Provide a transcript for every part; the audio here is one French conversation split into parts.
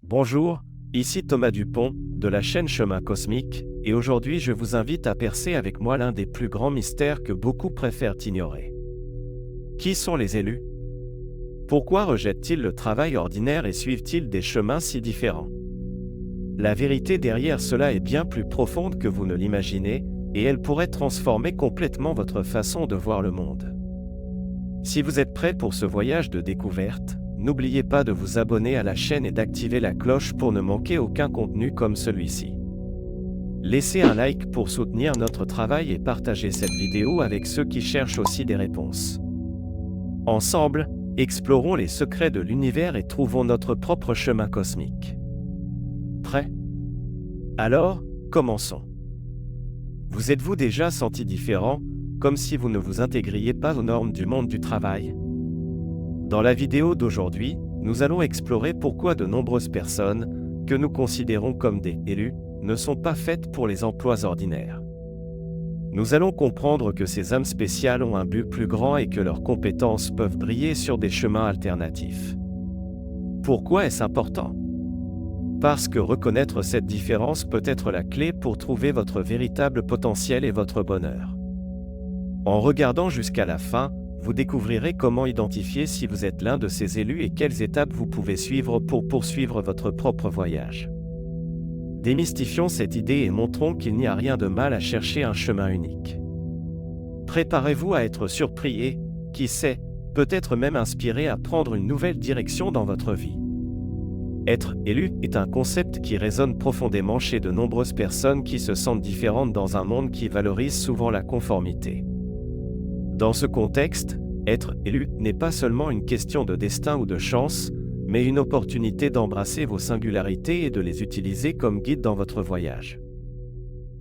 Bonjour, ici Thomas Dupont, de la chaîne Chemin Cosmique, et aujourd'hui je vous invite à percer avec moi l'un des plus grands mystères que beaucoup préfèrent ignorer. Qui sont les élus? Pourquoi rejettent-ils le travail ordinaire et suivent-ils des chemins si différents? La vérité derrière cela est bien plus profonde que vous ne l'imaginez, et elle pourrait transformer complètement votre façon de voir le monde. Si vous êtes prêt pour ce voyage de découverte, n'oubliez pas de vous abonner à la chaîne et d'activer la cloche pour ne manquer aucun contenu comme celui-ci. Laissez un like pour soutenir notre travail et partagez cette vidéo avec ceux qui cherchent aussi des réponses. Ensemble, explorons les secrets de l'univers et trouvons notre propre chemin cosmique. Prêt? Alors, commençons. Vous êtes-vous déjà senti différent, comme si vous ne vous intégriez pas aux normes du monde du travail? Dans la vidéo d'aujourd'hui, nous allons explorer pourquoi de nombreuses personnes, que nous considérons comme des élus, ne sont pas faites pour les emplois ordinaires. Nous allons comprendre que ces âmes spéciales ont un but plus grand et que leurs compétences peuvent briller sur des chemins alternatifs. Pourquoi est-ce important? Parce que reconnaître cette différence peut être la clé pour trouver votre véritable potentiel et votre bonheur. En regardant jusqu'à la fin, vous découvrirez comment identifier si vous êtes l'un de ces élus et quelles étapes vous pouvez suivre pour poursuivre votre propre voyage. Démystifions cette idée et montrons qu'il n'y a rien de mal à chercher un chemin unique. Préparez-vous à être surpris et, qui sait, peut-être même inspiré à prendre une nouvelle direction dans votre vie. Être élu est un concept qui résonne profondément chez de nombreuses personnes qui se sentent différentes dans un monde qui valorise souvent la conformité. Dans ce contexte, être élu n'est pas seulement une question de destin ou de chance, mais une opportunité d'embrasser vos singularités et de les utiliser comme guide dans votre voyage.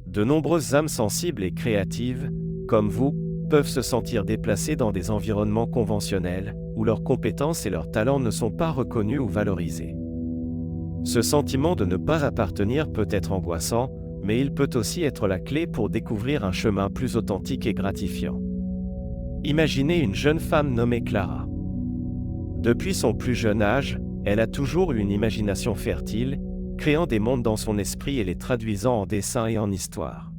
De nombreuses âmes sensibles et créatives, comme vous, peuvent se sentir déplacées dans des environnements conventionnels, où leurs compétences et leurs talents ne sont pas reconnus ou valorisés. Ce sentiment de ne pas appartenir peut être angoissant, mais il peut aussi être la clé pour découvrir un chemin plus authentique et gratifiant. Imaginez une jeune femme nommée Clara. Depuis son plus jeune âge, elle a toujours eu une imagination fertile, créant des mondes dans son esprit et les traduisant en dessins et en histoires.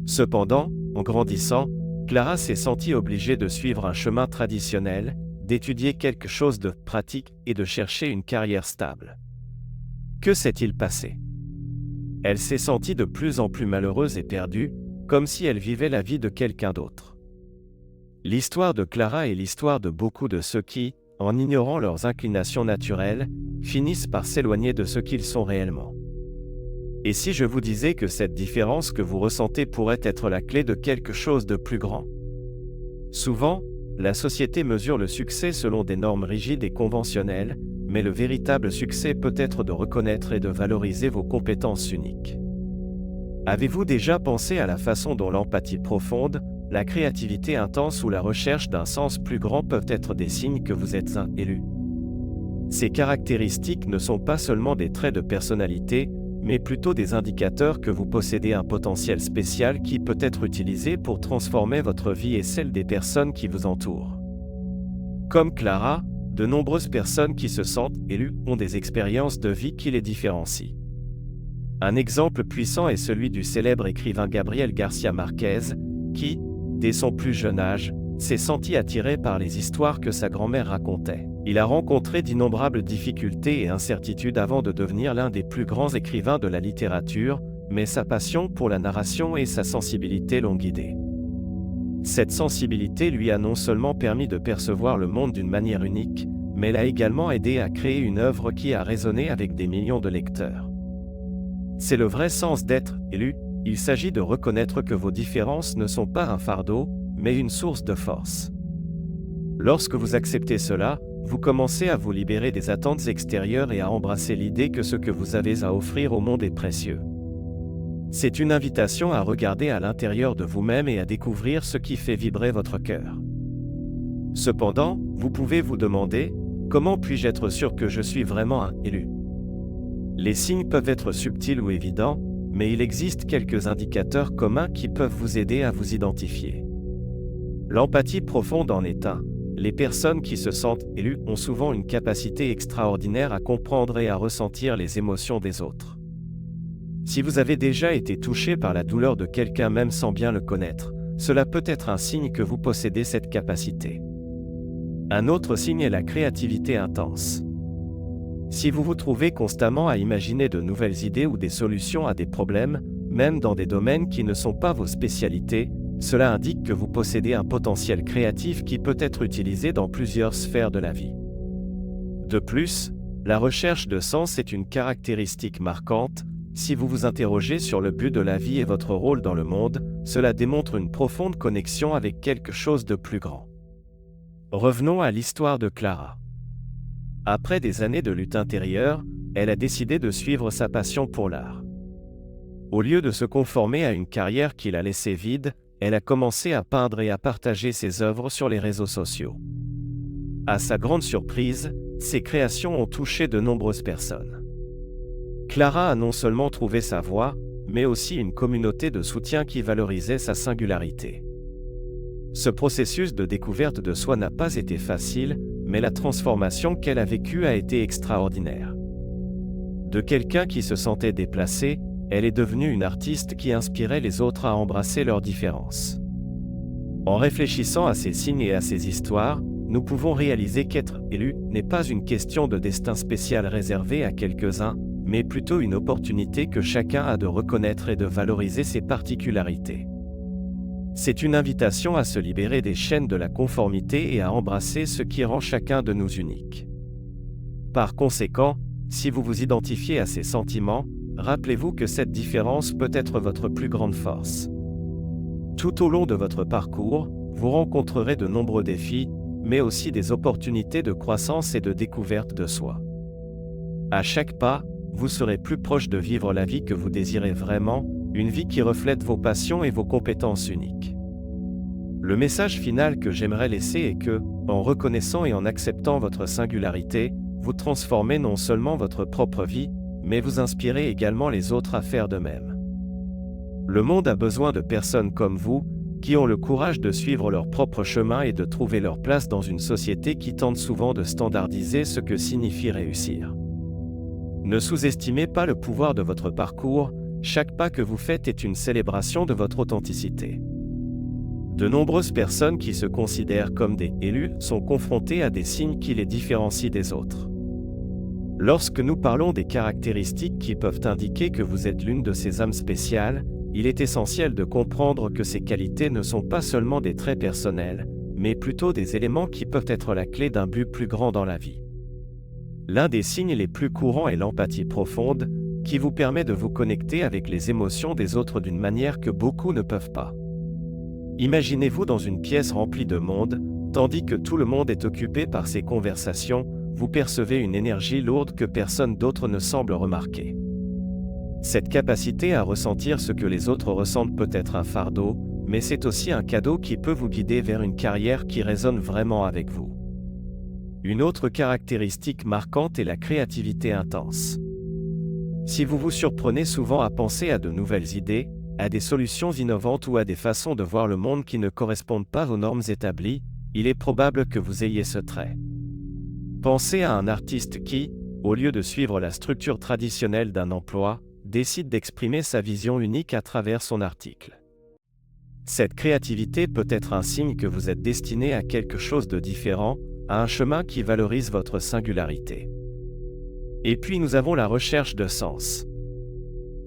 Cependant, en grandissant, Clara s'est sentie obligée de suivre un chemin traditionnel, d'étudier quelque chose de pratique et de chercher une carrière stable. Que s'est-il passé? Elle s'est sentie de plus en plus malheureuse et perdue, comme si elle vivait la vie de quelqu'un d'autre. L'histoire de Clara est l'histoire de beaucoup de ceux qui, en ignorant leurs inclinations naturelles, finissent par s'éloigner de ce qu'ils sont réellement. Et si je vous disais que cette différence que vous ressentez pourrait être la clé de quelque chose de plus grand? Souvent, la société mesure le succès selon des normes rigides et conventionnelles, mais le véritable succès peut être de reconnaître et de valoriser vos compétences uniques. Avez-vous déjà pensé à la façon dont l'empathie profonde, la créativité intense ou la recherche d'un sens plus grand peuvent être des signes que vous êtes un élu? Ces caractéristiques ne sont pas seulement des traits de personnalité, mais plutôt des indicateurs que vous possédez un potentiel spécial qui peut être utilisé pour transformer votre vie et celle des personnes qui vous entourent. Comme Clara, de nombreuses personnes qui se sentent élues ont des expériences de vie qui les différencient. Un exemple puissant est celui du célèbre écrivain Gabriel García Márquez, qui, dès son plus jeune âge, s'est senti attiré par les histoires que sa grand-mère racontait. Il a rencontré d'innombrables difficultés et incertitudes avant de devenir l'un des plus grands écrivains de la littérature, mais sa passion pour la narration et sa sensibilité l'ont guidé. Cette sensibilité lui a non seulement permis de percevoir le monde d'une manière unique, mais l'a également aidé à créer une œuvre qui a résonné avec des millions de lecteurs. C'est le vrai sens d'être élu. Il s'agit de reconnaître que vos différences ne sont pas un fardeau, mais une source de force. Lorsque vous acceptez cela, vous commencez à vous libérer des attentes extérieures et à embrasser l'idée que ce que vous avez à offrir au monde est précieux. C'est une invitation à regarder à l'intérieur de vous-même et à découvrir ce qui fait vibrer votre cœur. Cependant, vous pouvez vous demander, comment puis-je être sûr que je suis vraiment un élu? Les signes peuvent être subtils ou évidents, mais il existe quelques indicateurs communs qui peuvent vous aider à vous identifier. L'empathie profonde en est un. les personnes qui se sentent élues ont souvent une capacité extraordinaire à comprendre et à ressentir les émotions des autres. Si vous avez déjà été touché par la douleur de quelqu'un même sans bien le connaître, cela peut être un signe que vous possédez cette capacité. Un autre signe est la créativité intense. Si vous vous trouvez constamment à imaginer de nouvelles idées ou des solutions à des problèmes, même dans des domaines qui ne sont pas vos spécialités, cela indique que vous possédez un potentiel créatif qui peut être utilisé dans plusieurs sphères de la vie. De plus, la recherche de sens est une caractéristique marquante. Si vous vous interrogez sur le but de la vie et votre rôle dans le monde, cela démontre une profonde connexion avec quelque chose de plus grand. Revenons à l'histoire de Clara. Après des années de lutte intérieure, elle a décidé de suivre sa passion pour l'art. Au lieu de se conformer à une carrière qui la laissait vide, elle a commencé à peindre et à partager ses œuvres sur les réseaux sociaux. À sa grande surprise, ses créations ont touché de nombreuses personnes. Clara a non seulement trouvé sa voie, mais aussi une communauté de soutien qui valorisait sa singularité. Ce processus de découverte de soi n'a pas été facile, mais la transformation qu'elle a vécue a été extraordinaire. De quelqu'un qui se sentait déplacé, elle est devenue une artiste qui inspirait les autres à embrasser leurs différences. En réfléchissant à ces signes et à ces histoires, nous pouvons réaliser qu'être élu n'est pas une question de destin spécial réservé à quelques-uns, mais plutôt une opportunité que chacun a de reconnaître et de valoriser ses particularités. C'est une invitation à se libérer des chaînes de la conformité et à embrasser ce qui rend chacun de nous uniques. Par conséquent, si vous vous identifiez à ces sentiments, rappelez-vous que cette différence peut être votre plus grande force. Tout au long de votre parcours, vous rencontrerez de nombreux défis, mais aussi des opportunités de croissance et de découverte de soi. À chaque pas, vous serez plus proche de vivre la vie que vous désirez vraiment, une vie qui reflète vos passions et vos compétences uniques. Le message final que j'aimerais laisser est que, en reconnaissant et en acceptant votre singularité, vous transformez non seulement votre propre vie, mais vous inspirez également les autres à faire de même. Le monde a besoin de personnes comme vous, qui ont le courage de suivre leur propre chemin et de trouver leur place dans une société qui tente souvent de standardiser ce que signifie réussir. Ne sous-estimez pas le pouvoir de votre parcours, chaque pas que vous faites est une célébration de votre authenticité. De nombreuses personnes qui se considèrent comme des élus sont confrontées à des signes qui les différencient des autres. Lorsque nous parlons des caractéristiques qui peuvent indiquer que vous êtes l'une de ces âmes spéciales, il est essentiel de comprendre que ces qualités ne sont pas seulement des traits personnels, mais plutôt des éléments qui peuvent être la clé d'un but plus grand dans la vie. L'un des signes les plus courants est l'empathie profonde, qui vous permet de vous connecter avec les émotions des autres d'une manière que beaucoup ne peuvent pas. Imaginez-vous dans une pièce remplie de monde, tandis que tout le monde est occupé par ces conversations, vous percevez une énergie lourde que personne d'autre ne semble remarquer. Cette capacité à ressentir ce que les autres ressentent peut être un fardeau, mais c'est aussi un cadeau qui peut vous guider vers une carrière qui résonne vraiment avec vous. Une autre caractéristique marquante est la créativité intense. Si vous vous surprenez souvent à penser à de nouvelles idées, à des solutions innovantes ou à des façons de voir le monde qui ne correspondent pas aux normes établies, il est probable que vous ayez ce trait. Pensez à un artiste qui, au lieu de suivre la structure traditionnelle d'un emploi, décide d'exprimer sa vision unique à travers son article. Cette créativité peut être un signe que vous êtes destiné à quelque chose de différent, à un chemin qui valorise votre singularité. Et puis nous avons la recherche de sens.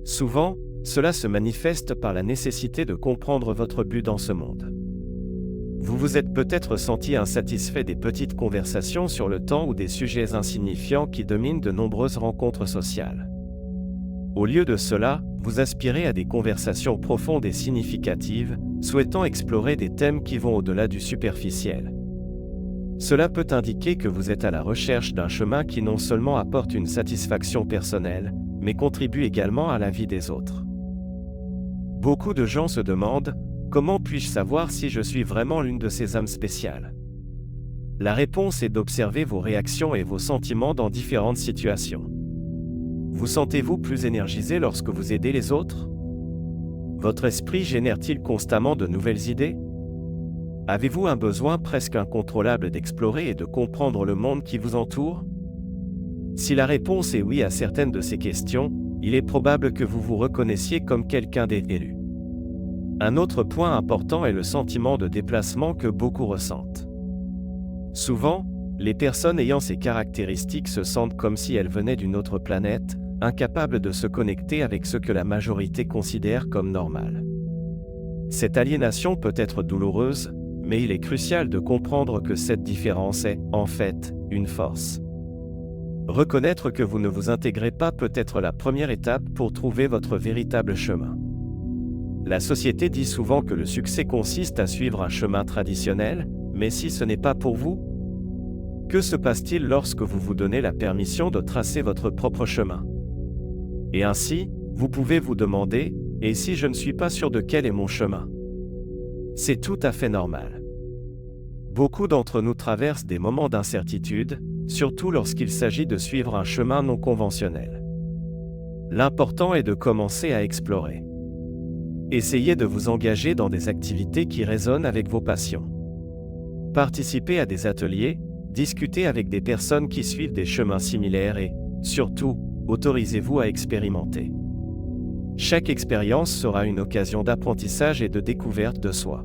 Souvent, cela se manifeste par la nécessité de comprendre votre but dans ce monde. Vous vous êtes peut-être senti insatisfait des petites conversations sur le temps ou des sujets insignifiants qui dominent de nombreuses rencontres sociales. Au lieu de cela, vous aspirez à des conversations profondes et significatives, souhaitant explorer des thèmes qui vont au-delà du superficiel. Cela peut indiquer que vous êtes à la recherche d'un chemin qui non seulement apporte une satisfaction personnelle, mais contribue également à la vie des autres. Beaucoup de gens se demandent « Comment puis-je savoir si je suis vraiment l'une de ces âmes spéciales ?» La réponse est d'observer vos réactions et vos sentiments dans différentes situations. Vous sentez-vous plus énergisé lorsque vous aidez les autres? Votre esprit génère-t-il constamment de nouvelles idées? Avez-vous un besoin presque incontrôlable d'explorer et de comprendre le monde qui vous entoure? Si la réponse est oui à certaines de ces questions, il est probable que vous vous reconnaissiez comme quelqu'un d'élu. Un autre point important est le sentiment de déplacement que beaucoup ressentent. Souvent, les personnes ayant ces caractéristiques se sentent comme si elles venaient d'une autre planète, incapables de se connecter avec ce que la majorité considère comme normal. Cette aliénation peut être douloureuse, mais il est crucial de comprendre que cette différence est, en fait, une force. Reconnaître que vous ne vous intégrez pas peut être la première étape pour trouver votre véritable chemin. La société dit souvent que le succès consiste à suivre un chemin traditionnel, mais si ce n'est pas pour vous, que se passe-t-il lorsque vous vous donnez la permission de tracer votre propre chemin? Et ainsi, vous pouvez vous demander, et si je ne suis pas sûr de quel est mon chemin? C'est tout à fait normal. Beaucoup d'entre nous traversent des moments d'incertitude, surtout lorsqu'il s'agit de suivre un chemin non conventionnel. L'important est de commencer à explorer. Essayez de vous engager dans des activités qui résonnent avec vos passions. Participez à des ateliers, discutez avec des personnes qui suivent des chemins similaires et, surtout, autorisez-vous à expérimenter. Chaque expérience sera une occasion d'apprentissage et de découverte de soi.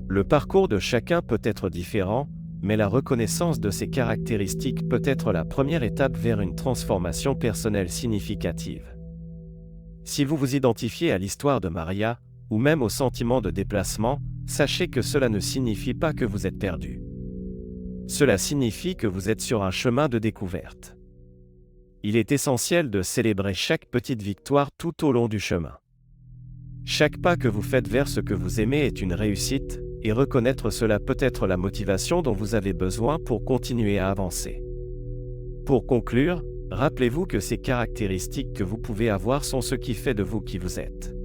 Le parcours de chacun peut être différent, mais la reconnaissance de ces caractéristiques peut être la première étape vers une transformation personnelle significative. Si vous vous identifiez à l'histoire de Maria, ou même au sentiment de déplacement, sachez que cela ne signifie pas que vous êtes perdu. Cela signifie que vous êtes sur un chemin de découverte. Il est essentiel de célébrer chaque petite victoire tout au long du chemin. Chaque pas que vous faites vers ce que vous aimez est une réussite, et reconnaître cela peut être la motivation dont vous avez besoin pour continuer à avancer. Pour conclure, rappelez-vous que ces caractéristiques que vous pouvez avoir sont ce qui fait de vous qui vous êtes.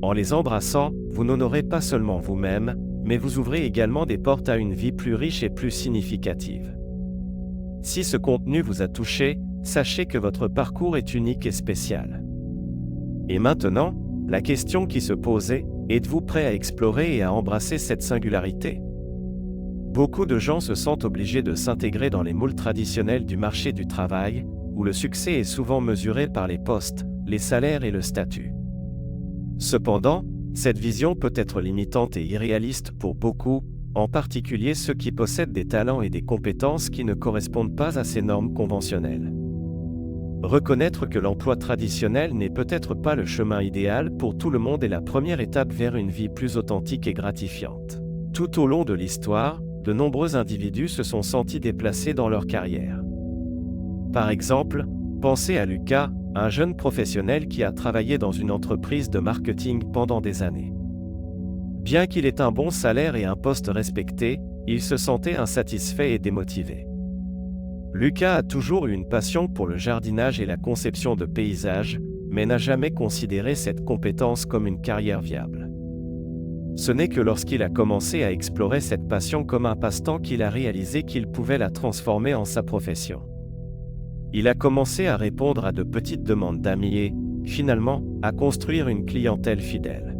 En les embrassant, vous n'honorez pas seulement vous-même, mais vous ouvrez également des portes à une vie plus riche et plus significative. Si ce contenu vous a touché, sachez que votre parcours est unique et spécial. Et maintenant, la question qui se pose est, êtes-vous prêt à explorer et à embrasser cette singularité? Beaucoup de gens se sentent obligés de s'intégrer dans les moules traditionnels du marché du travail, où le succès est souvent mesuré par les postes, les salaires et le statut. Cependant, cette vision peut être limitante et irréaliste pour beaucoup, en particulier ceux qui possèdent des talents et des compétences qui ne correspondent pas à ces normes conventionnelles. Reconnaître que l'emploi traditionnel n'est peut-être pas le chemin idéal pour tout le monde est la première étape vers une vie plus authentique et gratifiante. Tout au long de l'histoire, de nombreux individus se sont sentis déplacés dans leur carrière. Par exemple, pensez à Lucas, un jeune professionnel qui a travaillé dans une entreprise de marketing pendant des années. Bien qu'il ait un bon salaire et un poste respecté, il se sentait insatisfait et démotivé. Lucas a toujours eu une passion pour le jardinage et la conception de paysages, mais n'a jamais considéré cette compétence comme une carrière viable. Ce n'est que lorsqu'il a commencé à explorer cette passion comme un passe-temps qu'il a réalisé qu'il pouvait la transformer en sa profession. Il a commencé à répondre à de petites demandes d'amis et, finalement, à construire une clientèle fidèle.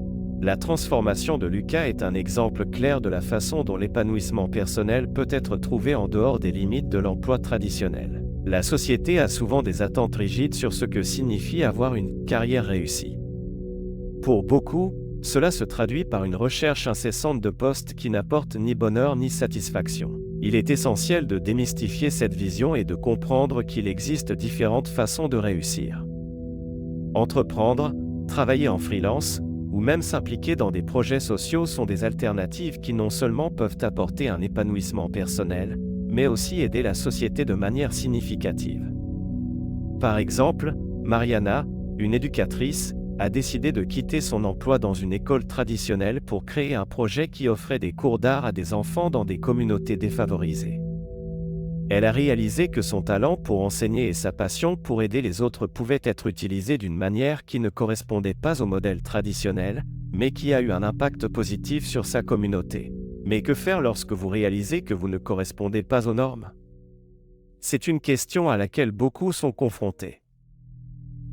La transformation de Lucas est un exemple clair de la façon dont l'épanouissement personnel peut être trouvé en dehors des limites de l'emploi traditionnel. La société a souvent des attentes rigides sur ce que signifie avoir une carrière réussie. Pour beaucoup, cela se traduit par une recherche incessante de postes qui n'apportent ni bonheur ni satisfaction. Il est essentiel de démystifier cette vision et de comprendre qu'il existe différentes façons de réussir. Entreprendre, travailler en freelance, ou même s'impliquer dans des projets sociaux sont des alternatives qui non seulement peuvent apporter un épanouissement personnel, mais aussi aider la société de manière significative. Par exemple, Mariana, une éducatrice, a décidé de quitter son emploi dans une école traditionnelle pour créer un projet qui offrait des cours d'art à des enfants dans des communautés défavorisées. Elle a réalisé que son talent pour enseigner et sa passion pour aider les autres pouvaient être utilisés d'une manière qui ne correspondait pas au modèle traditionnel, mais qui a eu un impact positif sur sa communauté. Mais que faire lorsque vous réalisez que vous ne correspondez pas aux normes? C'est une question à laquelle beaucoup sont confrontés.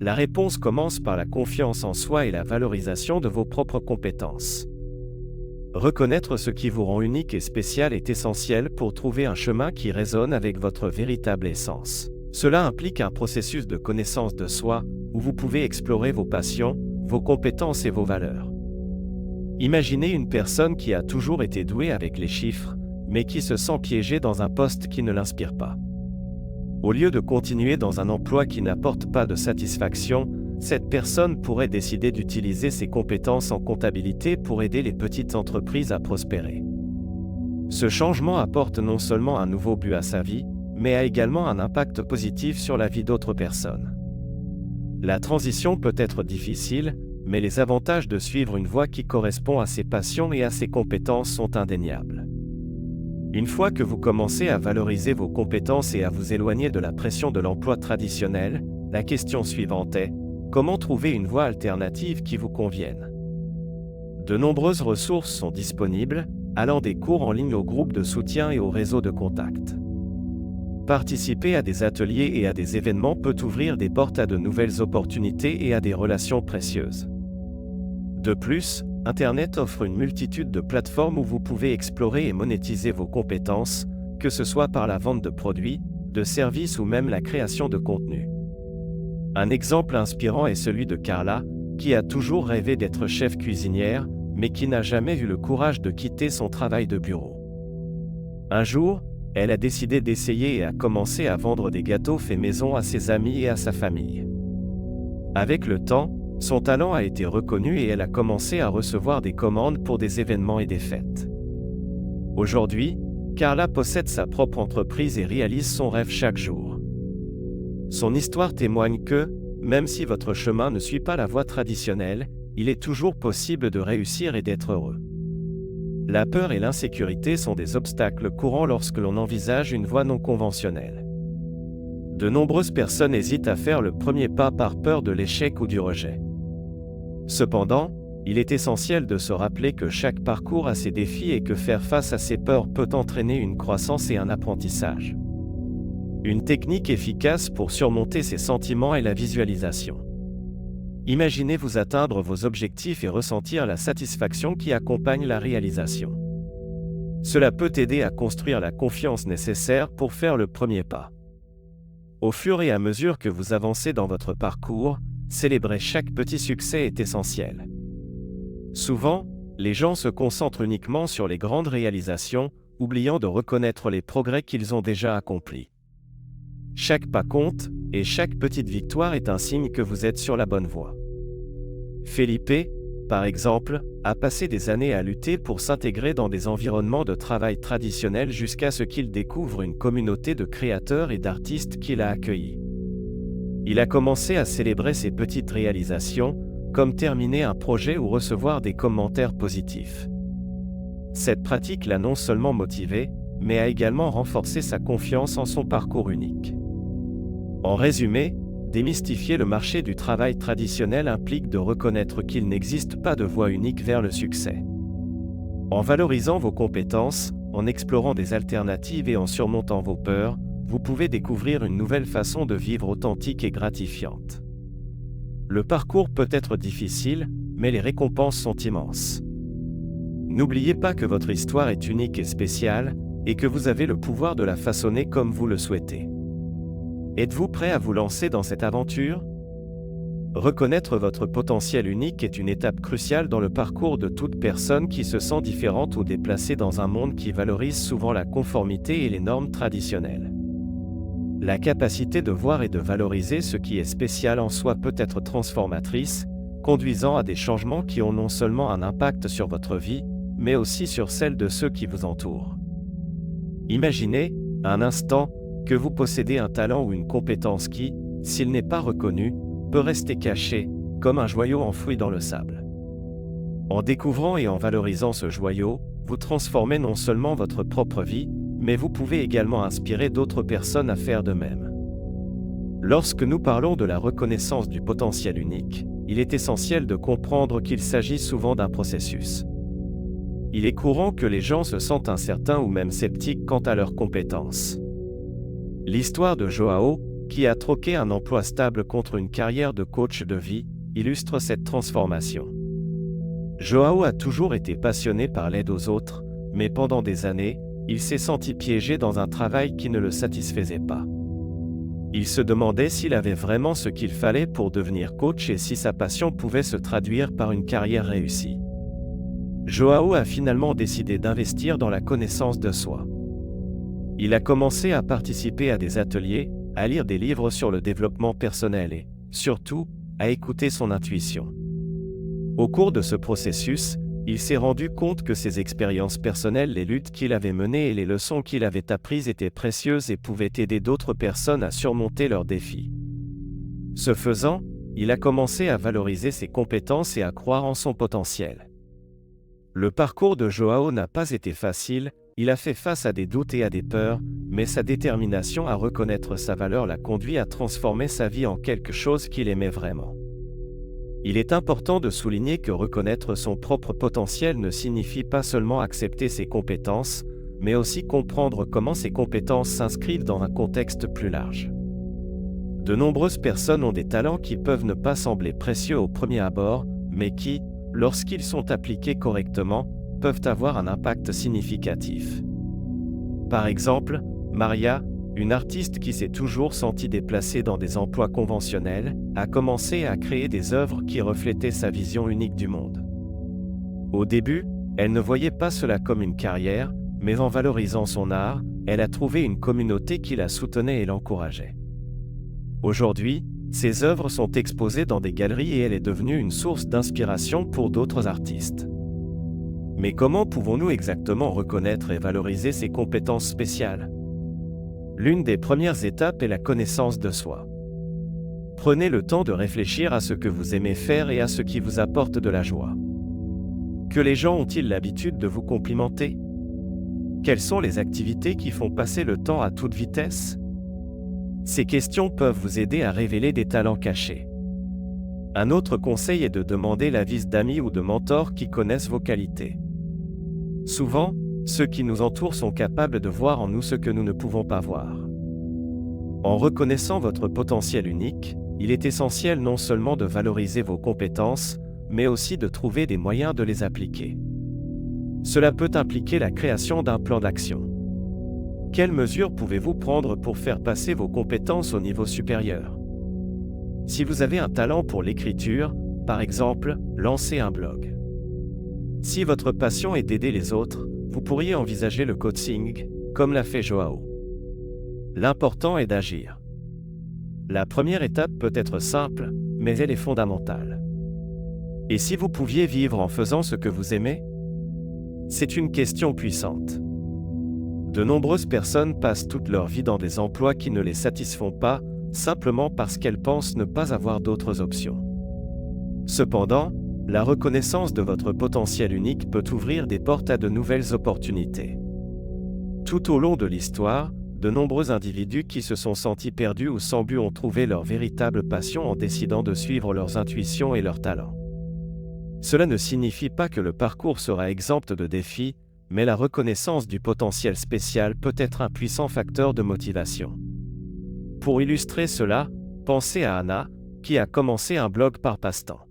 La réponse commence par la confiance en soi et la valorisation de vos propres compétences. Reconnaître ce qui vous rend unique et spécial est essentiel pour trouver un chemin qui résonne avec votre véritable essence. Cela implique un processus de connaissance de soi, où vous pouvez explorer vos passions, vos compétences et vos valeurs. Imaginez une personne qui a toujours été douée avec les chiffres, mais qui se sent piégée dans un poste qui ne l'inspire pas. Au lieu de continuer dans un emploi qui n'apporte pas de satisfaction, cette personne pourrait décider d'utiliser ses compétences en comptabilité pour aider les petites entreprises à prospérer. Ce changement apporte non seulement un nouveau but à sa vie, mais a également un impact positif sur la vie d'autres personnes. La transition peut être difficile, mais les avantages de suivre une voie qui correspond à ses passions et à ses compétences sont indéniables. Une fois que vous commencez à valoriser vos compétences et à vous éloigner de la pression de l'emploi traditionnel, la question suivante est: comment trouver une voie alternative qui vous convienne? De nombreuses ressources sont disponibles, allant des cours en ligne aux groupes de soutien et aux réseaux de contacts. Participer à des ateliers et à des événements peut ouvrir des portes à de nouvelles opportunités et à des relations précieuses. De plus, Internet offre une multitude de plateformes où vous pouvez explorer et monétiser vos compétences, que ce soit par la vente de produits, de services ou même la création de contenu. Un exemple inspirant est celui de Carla, qui a toujours rêvé d'être chef cuisinière, mais qui n'a jamais eu le courage de quitter son travail de bureau. Un jour, elle a décidé d'essayer et a commencé à vendre des gâteaux faits maison à ses amis et à sa famille. Avec le temps, son talent a été reconnu et elle a commencé à recevoir des commandes pour des événements et des fêtes. Aujourd'hui, Carla possède sa propre entreprise et réalise son rêve chaque jour. Son histoire témoigne que, même si votre chemin ne suit pas la voie traditionnelle, il est toujours possible de réussir et d'être heureux. La peur et l'insécurité sont des obstacles courants lorsque l'on envisage une voie non conventionnelle. De nombreuses personnes hésitent à faire le premier pas par peur de l'échec ou du rejet. Cependant, il est essentiel de se rappeler que chaque parcours a ses défis et que faire face à ses peurs peut entraîner une croissance et un apprentissage. Une technique efficace pour surmonter ces sentiments est la visualisation. Imaginez-vous atteindre vos objectifs et ressentir la satisfaction qui accompagne la réalisation. Cela peut aider à construire la confiance nécessaire pour faire le premier pas. Au fur et à mesure que vous avancez dans votre parcours, célébrer chaque petit succès est essentiel. Souvent, les gens se concentrent uniquement sur les grandes réalisations, oubliant de reconnaître les progrès qu'ils ont déjà accomplis. Chaque pas compte, et chaque petite victoire est un signe que vous êtes sur la bonne voie. Felipe, par exemple, a passé des années à lutter pour s'intégrer dans des environnements de travail traditionnels jusqu'à ce qu'il découvre une communauté de créateurs et d'artistes qu'il a accueillis. Il a commencé à célébrer ses petites réalisations, comme terminer un projet ou recevoir des commentaires positifs. Cette pratique l'a non seulement motivé, mais a également renforcé sa confiance en son parcours unique. En résumé, démystifier le marché du travail traditionnel implique de reconnaître qu'il n'existe pas de voie unique vers le succès. En valorisant vos compétences, en explorant des alternatives et en surmontant vos peurs, vous pouvez découvrir une nouvelle façon de vivre authentique et gratifiante. Le parcours peut être difficile, mais les récompenses sont immenses. N'oubliez pas que votre histoire est unique et spéciale, et que vous avez le pouvoir de la façonner comme vous le souhaitez. Êtes-vous prêt à vous lancer dans cette aventure? Reconnaître votre potentiel unique est une étape cruciale dans le parcours de toute personne qui se sent différente ou déplacée dans un monde qui valorise souvent la conformité et les normes traditionnelles. La capacité de voir et de valoriser ce qui est spécial en soi peut être transformatrice, conduisant à des changements qui ont non seulement un impact sur votre vie, mais aussi sur celle de ceux qui vous entourent. Imaginez, un instant, que vous possédez un talent ou une compétence qui, s'il n'est pas reconnu, peut rester caché, comme un joyau enfoui dans le sable. En découvrant et en valorisant ce joyau, vous transformez non seulement votre propre vie, mais vous pouvez également inspirer d'autres personnes à faire de même. Lorsque nous parlons de la reconnaissance du potentiel unique, il est essentiel de comprendre qu'il s'agit souvent d'un processus. Il est courant que les gens se sentent incertains ou même sceptiques quant à leurs compétences. L'histoire de Joao, qui a troqué un emploi stable contre une carrière de coach de vie, illustre cette transformation. Joao a toujours été passionné par l'aide aux autres, mais pendant des années, il s'est senti piégé dans un travail qui ne le satisfaisait pas. Il se demandait s'il avait vraiment ce qu'il fallait pour devenir coach et si sa passion pouvait se traduire par une carrière réussie. Joao a finalement décidé d'investir dans la connaissance de soi. Il a commencé à participer à des ateliers, à lire des livres sur le développement personnel et, surtout, à écouter son intuition. Au cours de ce processus, il s'est rendu compte que ses expériences personnelles, les luttes qu'il avait menées et les leçons qu'il avait apprises étaient précieuses et pouvaient aider d'autres personnes à surmonter leurs défis. Ce faisant, il a commencé à valoriser ses compétences et à croire en son potentiel. Le parcours de Joao n'a pas été facile, il a fait face à des doutes et à des peurs, mais sa détermination à reconnaître sa valeur l'a conduit à transformer sa vie en quelque chose qu'il aimait vraiment. Il est important de souligner que reconnaître son propre potentiel ne signifie pas seulement accepter ses compétences, mais aussi comprendre comment ces compétences s'inscrivent dans un contexte plus large. De nombreuses personnes ont des talents qui peuvent ne pas sembler précieux au premier abord, mais qui, lorsqu'ils sont appliqués correctement, peuvent avoir un impact significatif. Par exemple, Maria, une artiste qui s'est toujours sentie déplacée dans des emplois conventionnels, a commencé à créer des œuvres qui reflétaient sa vision unique du monde. Au début, elle ne voyait pas cela comme une carrière, mais en valorisant son art, elle a trouvé une communauté qui la soutenait et l'encourageait. Aujourd'hui, ses œuvres sont exposées dans des galeries et elle est devenue une source d'inspiration pour d'autres artistes. Mais comment pouvons-nous exactement reconnaître et valoriser ces compétences spéciales ? L'une des premières étapes est la connaissance de soi. Prenez le temps de réfléchir à ce que vous aimez faire et à ce qui vous apporte de la joie. Que les gens ont-ils l'habitude de vous complimenter ? Quelles sont les activités qui font passer le temps à toute vitesse ? Ces questions peuvent vous aider à révéler des talents cachés. Un autre conseil est de demander l'avis d'amis ou de mentors qui connaissent vos qualités. Souvent, ceux qui nous entourent sont capables de voir en nous ce que nous ne pouvons pas voir. En reconnaissant votre potentiel unique, il est essentiel non seulement de valoriser vos compétences, mais aussi de trouver des moyens de les appliquer. Cela peut impliquer la création d'un plan d'action. Quelles mesures pouvez-vous prendre pour faire passer vos compétences au niveau supérieur ? Si vous avez un talent pour l'écriture, par exemple, lancez un blog. Si votre passion est d'aider les autres, vous pourriez envisager le coaching, comme l'a fait Joao. L'important est d'agir. La première étape peut être simple, mais elle est fondamentale. Et si vous pouviez vivre en faisant ce que vous aimez ? C'est une question puissante. De nombreuses personnes passent toute leur vie dans des emplois qui ne les satisfont pas, simplement parce qu'elles pensent ne pas avoir d'autres options. Cependant, la reconnaissance de votre potentiel unique peut ouvrir des portes à de nouvelles opportunités. Tout au long de l'histoire, de nombreux individus qui se sont sentis perdus ou sans but ont trouvé leur véritable passion en décidant de suivre leurs intuitions et leurs talents. Cela ne signifie pas que le parcours sera exempt de défis, mais la reconnaissance du potentiel spécial peut être un puissant facteur de motivation. Pour illustrer cela, pensez à Anna, qui a commencé un blog par passe-temps.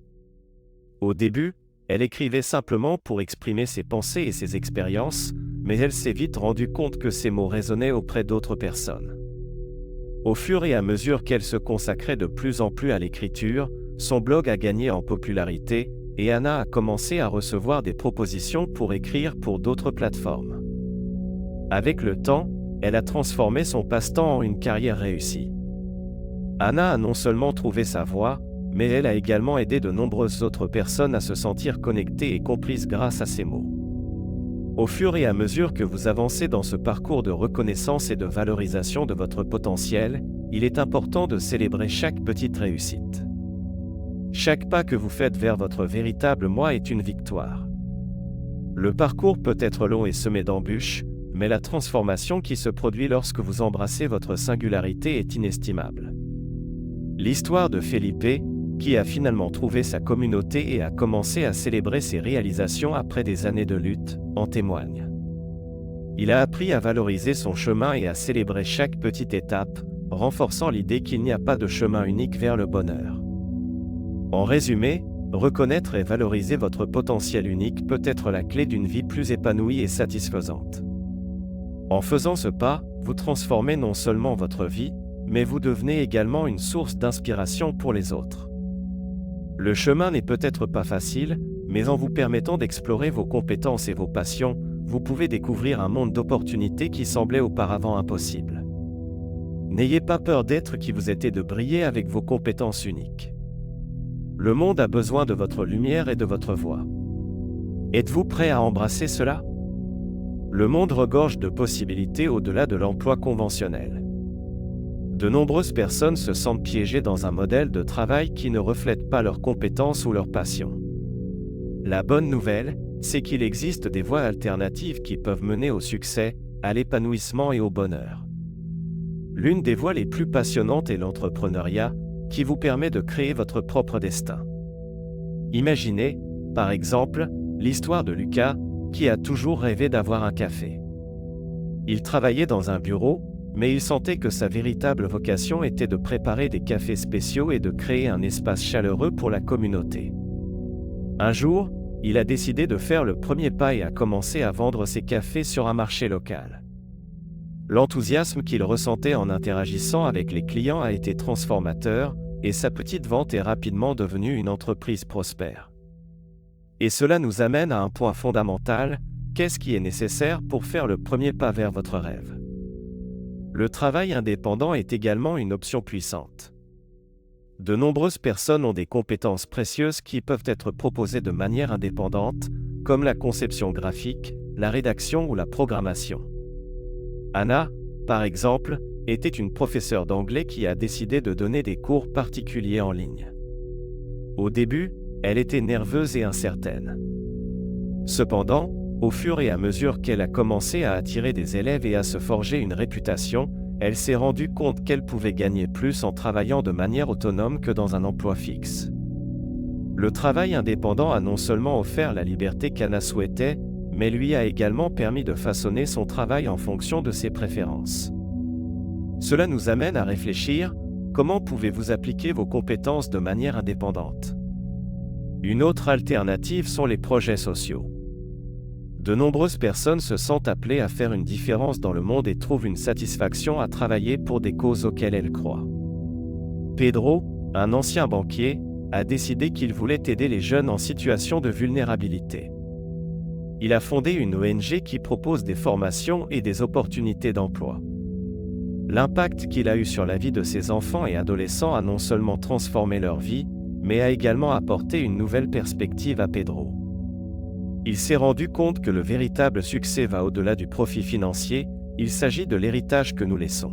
Au début, elle écrivait simplement pour exprimer ses pensées et ses expériences, mais elle s'est vite rendue compte que ses mots résonnaient auprès d'autres personnes. Au fur et à mesure qu'elle se consacrait de plus en plus à l'écriture, son blog a gagné en popularité, et Anna a commencé à recevoir des propositions pour écrire pour d'autres plateformes. Avec le temps, elle a transformé son passe-temps en une carrière réussie. Anna a non seulement trouvé sa voie, mais elle a également aidé de nombreuses autres personnes à se sentir connectées et comprises grâce à ses mots. Au fur et à mesure que vous avancez dans ce parcours de reconnaissance et de valorisation de votre potentiel, il est important de célébrer chaque petite réussite. Chaque pas que vous faites vers votre véritable moi est une victoire. Le parcours peut être long et semé d'embûches, mais la transformation qui se produit lorsque vous embrassez votre singularité est inestimable. L'histoire de Felipe, qui a finalement trouvé sa communauté et a commencé à célébrer ses réalisations après des années de lutte, en témoigne. Il a appris à valoriser son chemin et à célébrer chaque petite étape, renforçant l'idée qu'il n'y a pas de chemin unique vers le bonheur. En résumé, Reconnaître et valoriser votre potentiel unique peut être la clé d'une vie plus épanouie et satisfaisante. En faisant ce pas, vous transformez non seulement votre vie, mais vous devenez également une source d'inspiration pour les autres. Le chemin n'est peut-être pas facile, mais en vous permettant d'explorer vos compétences et vos passions, vous pouvez découvrir un monde d'opportunités qui semblait auparavant impossible. N'ayez pas peur d'être qui vous êtes et de briller avec vos compétences uniques. Le monde a besoin de votre lumière et de votre voix. Êtes-vous prêt à embrasser cela? Le monde regorge de possibilités au-delà de l'emploi conventionnel. De nombreuses personnes se sentent piégées dans un modèle de travail qui ne reflète pas leurs compétences ou leurs passions. La bonne nouvelle, c'est qu'il existe des voies alternatives qui peuvent mener au succès, à l'épanouissement et au bonheur. L'une des voies les plus passionnantes est l'entrepreneuriat, qui vous permet de créer votre propre destin. Imaginez, par exemple, l'histoire de Lucas, qui a toujours rêvé d'avoir un café. Il travaillait dans un bureau, mais il sentait que sa véritable vocation était de préparer des cafés spéciaux et de créer un espace chaleureux pour la communauté. Un jour, il a décidé de faire le premier pas et a commencé à vendre ses cafés sur un marché local. L'enthousiasme qu'il ressentait en interagissant avec les clients a été transformateur, et sa petite vente est rapidement devenue une entreprise prospère. Et cela nous amène à un point fondamental: qu'est-ce qui est nécessaire pour faire le premier pas vers votre rêve? Le travail indépendant est également une option puissante. De nombreuses personnes ont des compétences précieuses qui peuvent être proposées de manière indépendante, comme la conception graphique, la rédaction ou la programmation. Anna, par exemple, était une professeure d'anglais qui a décidé de donner des cours particuliers en ligne. Au début, elle était nerveuse et incertaine. Cependant, au fur et à mesure qu'elle a commencé à attirer des élèves et à se forger une réputation, elle s'est rendue compte qu'elle pouvait gagner plus en travaillant de manière autonome que dans un emploi fixe. Le travail indépendant a non seulement offert la liberté qu'Anna souhaitait, mais lui a également permis de façonner son travail en fonction de ses préférences. Cela nous amène à réfléchir: comment pouvez-vous appliquer vos compétences de manière indépendante? Une autre alternative sont les projets sociaux. De nombreuses personnes se sentent appelées à faire une différence dans le monde et trouvent une satisfaction à travailler pour des causes auxquelles elles croient. Pedro, un ancien banquier, a décidé qu'il voulait aider les jeunes en situation de vulnérabilité. Il a fondé une ONG qui propose des formations et des opportunités d'emploi. L'impact qu'il a eu sur la vie de ses enfants et adolescents a non seulement transformé leur vie, mais a également apporté une nouvelle perspective à Pedro. Il s'est rendu compte que le véritable succès va au-delà du profit financier, il s'agit de l'héritage que nous laissons.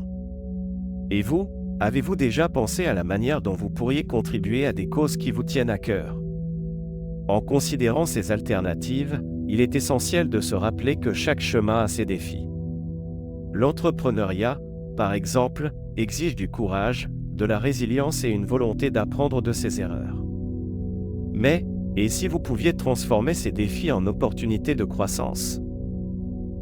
Et vous, avez-vous déjà pensé à la manière dont vous pourriez contribuer à des causes qui vous tiennent à cœur? En considérant ces alternatives, il est essentiel de se rappeler que chaque chemin a ses défis. L'entrepreneuriat, par exemple, exige du courage, de la résilience et une volonté d'apprendre de ses erreurs. Mais, et si vous pouviez transformer ces défis en opportunités de croissance?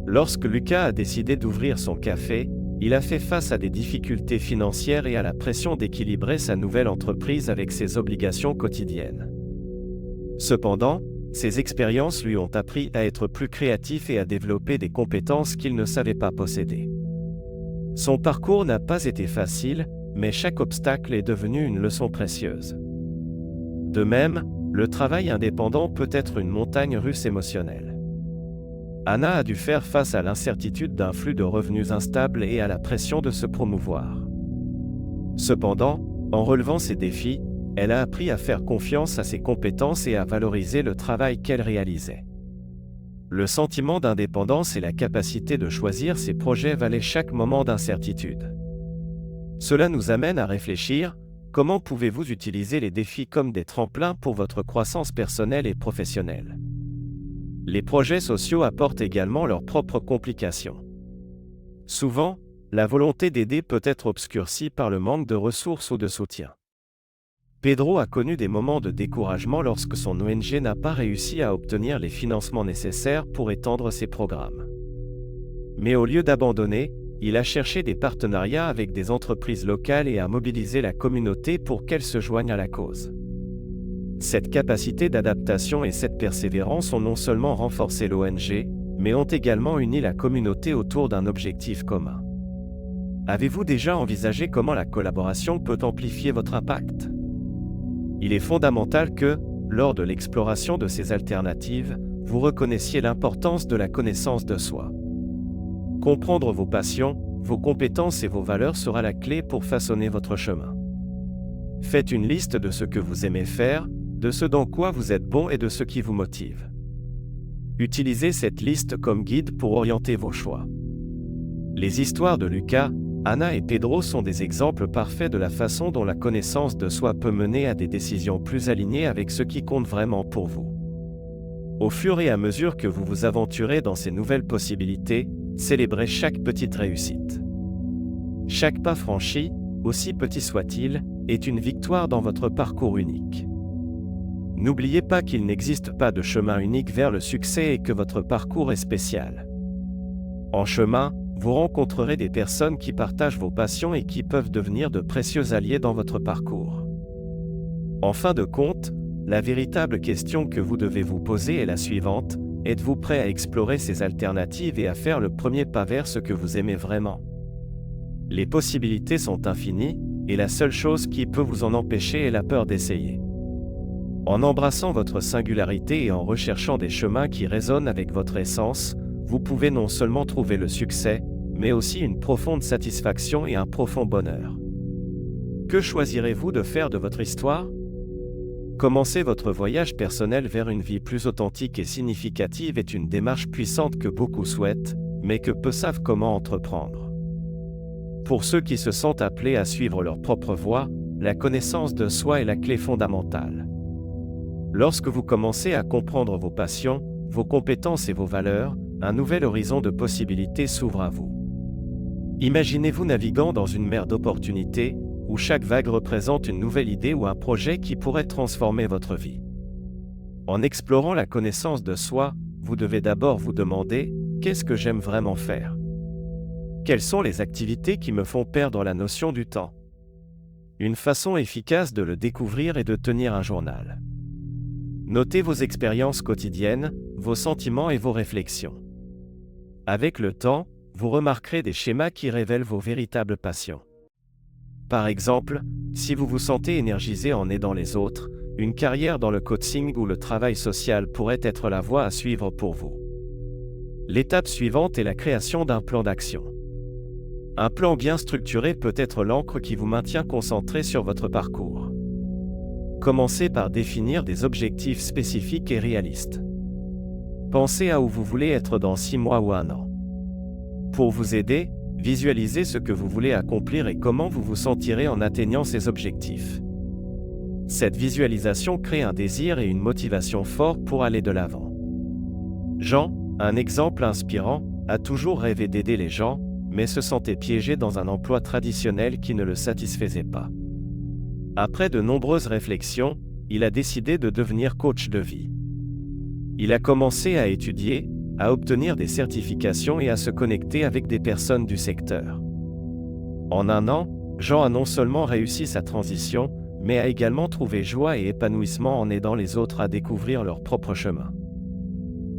Lorsque Lucas a décidé d'ouvrir son café, il a fait face à des difficultés financières et à la pression d'équilibrer sa nouvelle entreprise avec ses obligations quotidiennes. Cependant, ces expériences lui ont appris à être plus créatif et à développer des compétences qu'il ne savait pas posséder. Son parcours n'a pas été facile, mais chaque obstacle est devenu une leçon précieuse. De même, le travail indépendant peut être une montagne russe émotionnelle. Anna a dû faire face à l'incertitude d'un flux de revenus instable et à la pression de se promouvoir. Cependant, en relevant ces défis, elle a appris à faire confiance à ses compétences et à valoriser le travail qu'elle réalisait. Le sentiment d'indépendance et la capacité de choisir ses projets valaient chaque moment d'incertitude. Cela nous amène à réfléchir: comment pouvez-vous utiliser les défis comme des tremplins pour votre croissance personnelle et professionnelle? Les projets sociaux apportent également leurs propres complications. Souvent, la volonté d'aider peut être obscurcie par le manque de ressources ou de soutien. Pedro a connu des moments de découragement lorsque son ONG n'a pas réussi à obtenir les financements nécessaires pour étendre ses programmes. Mais au lieu d'abandonner, il a cherché des partenariats avec des entreprises locales et a mobilisé la communauté pour qu'elle se joigne à la cause. Cette capacité d'adaptation et cette persévérance ont non seulement renforcé l'ONG, mais ont également uni la communauté autour d'un objectif commun. Avez-vous déjà envisagé comment la collaboration peut amplifier votre impact? Il est fondamental que, lors de l'exploration de ces alternatives, vous reconnaissiez l'importance de la connaissance de soi. Comprendre vos passions, vos compétences et vos valeurs sera la clé pour façonner votre chemin. Faites une liste de ce que vous aimez faire, de ce dans quoi vous êtes bon et de ce qui vous motive. Utilisez cette liste comme guide pour orienter vos choix. Les histoires de Lucas, Anna et Pedro sont des exemples parfaits de la façon dont la connaissance de soi peut mener à des décisions plus alignées avec ce qui compte vraiment pour vous. Au fur et à mesure que vous vous aventurez dans ces nouvelles possibilités, célébrez chaque petite réussite. Chaque pas franchi, aussi petit soit-il, est une victoire dans votre parcours unique. N'oubliez pas qu'il n'existe pas de chemin unique vers le succès et que votre parcours est spécial. En chemin, vous rencontrerez des personnes qui partagent vos passions et qui peuvent devenir de précieux alliés dans votre parcours. En fin de compte, la véritable question que vous devez vous poser est la suivante: êtes-vous prêt à explorer ces alternatives et à faire le premier pas vers ce que vous aimez vraiment? Les possibilités sont infinies, et la seule chose qui peut vous en empêcher est la peur d'essayer. En embrassant votre singularité et en recherchant des chemins qui résonnent avec votre essence, vous pouvez non seulement trouver le succès, mais aussi une profonde satisfaction et un profond bonheur. Que choisirez-vous de faire de votre histoire? Commencer votre voyage personnel vers une vie plus authentique et significative est une démarche puissante que beaucoup souhaitent, mais que peu savent comment entreprendre. Pour ceux qui se sentent appelés à suivre leur propre voie, la connaissance de soi est la clé fondamentale. Lorsque vous commencez à comprendre vos passions, vos compétences et vos valeurs, un nouvel horizon de possibilités s'ouvre à vous. Imaginez-vous naviguant dans une mer d'opportunités, où chaque vague représente une nouvelle idée ou un projet qui pourrait transformer votre vie. En explorant la connaissance de soi, vous devez d'abord vous demander: qu'est-ce que j'aime vraiment faire? Quelles sont les activités qui me font perdre la notion du temps? Une façon efficace de le découvrir est de tenir un journal. Notez vos expériences quotidiennes, vos sentiments et vos réflexions. Avec le temps, vous remarquerez des schémas qui révèlent vos véritables passions. Par exemple, si vous vous sentez énergisé en aidant les autres, une carrière dans le coaching ou le travail social pourrait être la voie à suivre pour vous. L'étape suivante est la création d'un plan d'action. Un plan bien structuré peut être l'encre qui vous maintient concentré sur votre parcours. Commencez par définir des objectifs spécifiques et réalistes. Pensez à où vous voulez être dans 6 mois ou 1 an. Pour vous aider, visualisez ce que vous voulez accomplir et comment vous vous sentirez en atteignant ces objectifs. Cette visualisation crée un désir et une motivation forts pour aller de l'avant. Jean, un exemple inspirant, a toujours rêvé d'aider les gens, mais se sentait piégé dans un emploi traditionnel qui ne le satisfaisait pas. Après de nombreuses réflexions, il a décidé de devenir coach de vie. Il a commencé à étudier, à obtenir des certifications et à se connecter avec des personnes du secteur. En 1 an, Jean a non seulement réussi sa transition, mais a également trouvé joie et épanouissement en aidant les autres à découvrir leur propre chemin.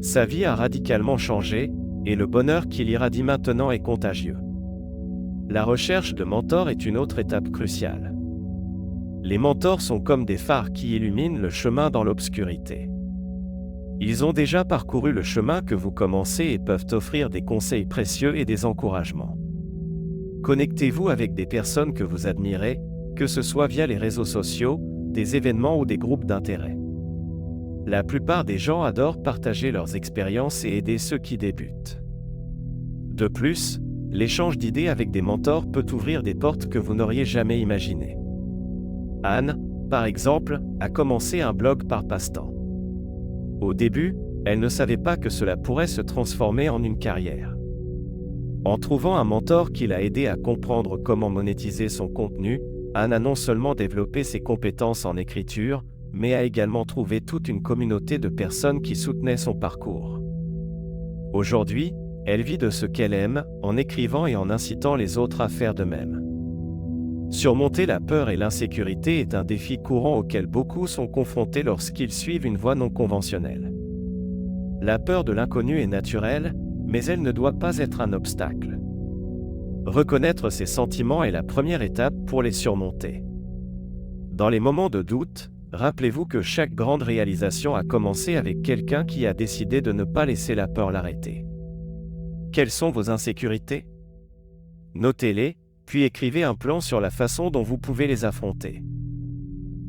Sa vie a radicalement changé, et le bonheur qu'il irradie maintenant est contagieux. La recherche de mentors est une autre étape cruciale. Les mentors sont comme des phares qui illuminent le chemin dans l'obscurité. Ils ont déjà parcouru le chemin que vous commencez et peuvent offrir des conseils précieux et des encouragements. Connectez-vous avec des personnes que vous admirez, que ce soit via les réseaux sociaux, des événements ou des groupes d'intérêt. La plupart des gens adorent partager leurs expériences et aider ceux qui débutent. De plus, l'échange d'idées avec des mentors peut ouvrir des portes que vous n'auriez jamais imaginées. Anne, par exemple, a commencé un blog par passe-temps. Au début, elle ne savait pas que cela pourrait se transformer en une carrière. En trouvant un mentor qui l'a aidé à comprendre comment monétiser son contenu, Anne a non seulement développé ses compétences en écriture, mais a également trouvé toute une communauté de personnes qui soutenaient son parcours. Aujourd'hui, elle vit de ce qu'elle aime, en écrivant et en incitant les autres à faire de même. Surmonter la peur et l'insécurité est un défi courant auquel beaucoup sont confrontés lorsqu'ils suivent une voie non conventionnelle. La peur de l'inconnu est naturelle, mais elle ne doit pas être un obstacle. Reconnaître ces sentiments est la première étape pour les surmonter. Dans les moments de doute, rappelez-vous que chaque grande réalisation a commencé avec quelqu'un qui a décidé de ne pas laisser la peur l'arrêter. Quelles sont vos insécurités? Notez-les, puis écrivez un plan sur la façon dont vous pouvez les affronter.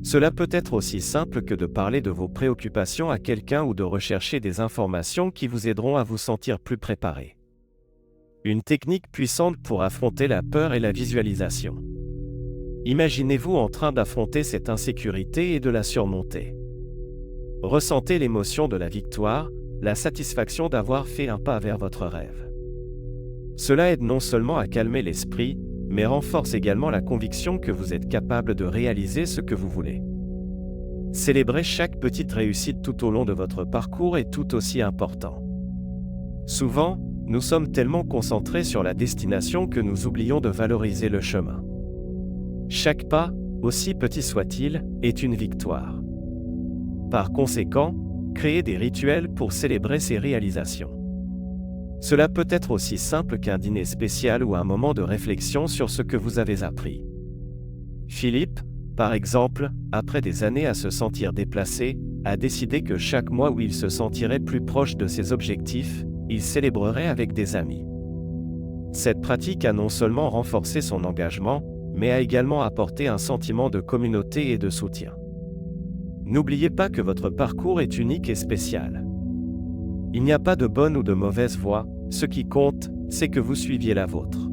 Cela peut être aussi simple que de parler de vos préoccupations à quelqu'un ou de rechercher des informations qui vous aideront à vous sentir plus préparé. Une technique puissante pour affronter la peur est la visualisation. Imaginez-vous en train d'affronter cette insécurité et de la surmonter. Ressentez l'émotion de la victoire, la satisfaction d'avoir fait un pas vers votre rêve. Cela aide non seulement à calmer l'esprit, mais renforce également la conviction que vous êtes capable de réaliser ce que vous voulez. Célébrer chaque petite réussite tout au long de votre parcours est tout aussi important. Souvent, nous sommes tellement concentrés sur la destination que nous oublions de valoriser le chemin. Chaque pas, aussi petit soit-il, est une victoire. Par conséquent, créez des rituels pour célébrer ces réalisations. Cela peut être aussi simple qu'un dîner spécial ou un moment de réflexion sur ce que vous avez appris. Philippe, par exemple, après des années à se sentir déplacé, a décidé que chaque mois où il se sentirait plus proche de ses objectifs, il célébrerait avec des amis. Cette pratique a non seulement renforcé son engagement, mais a également apporté un sentiment de communauté et de soutien. N'oubliez pas que votre parcours est unique et spécial. Il n'y a pas de bonne ou de mauvaise voie, ce qui compte, c'est que vous suiviez la vôtre.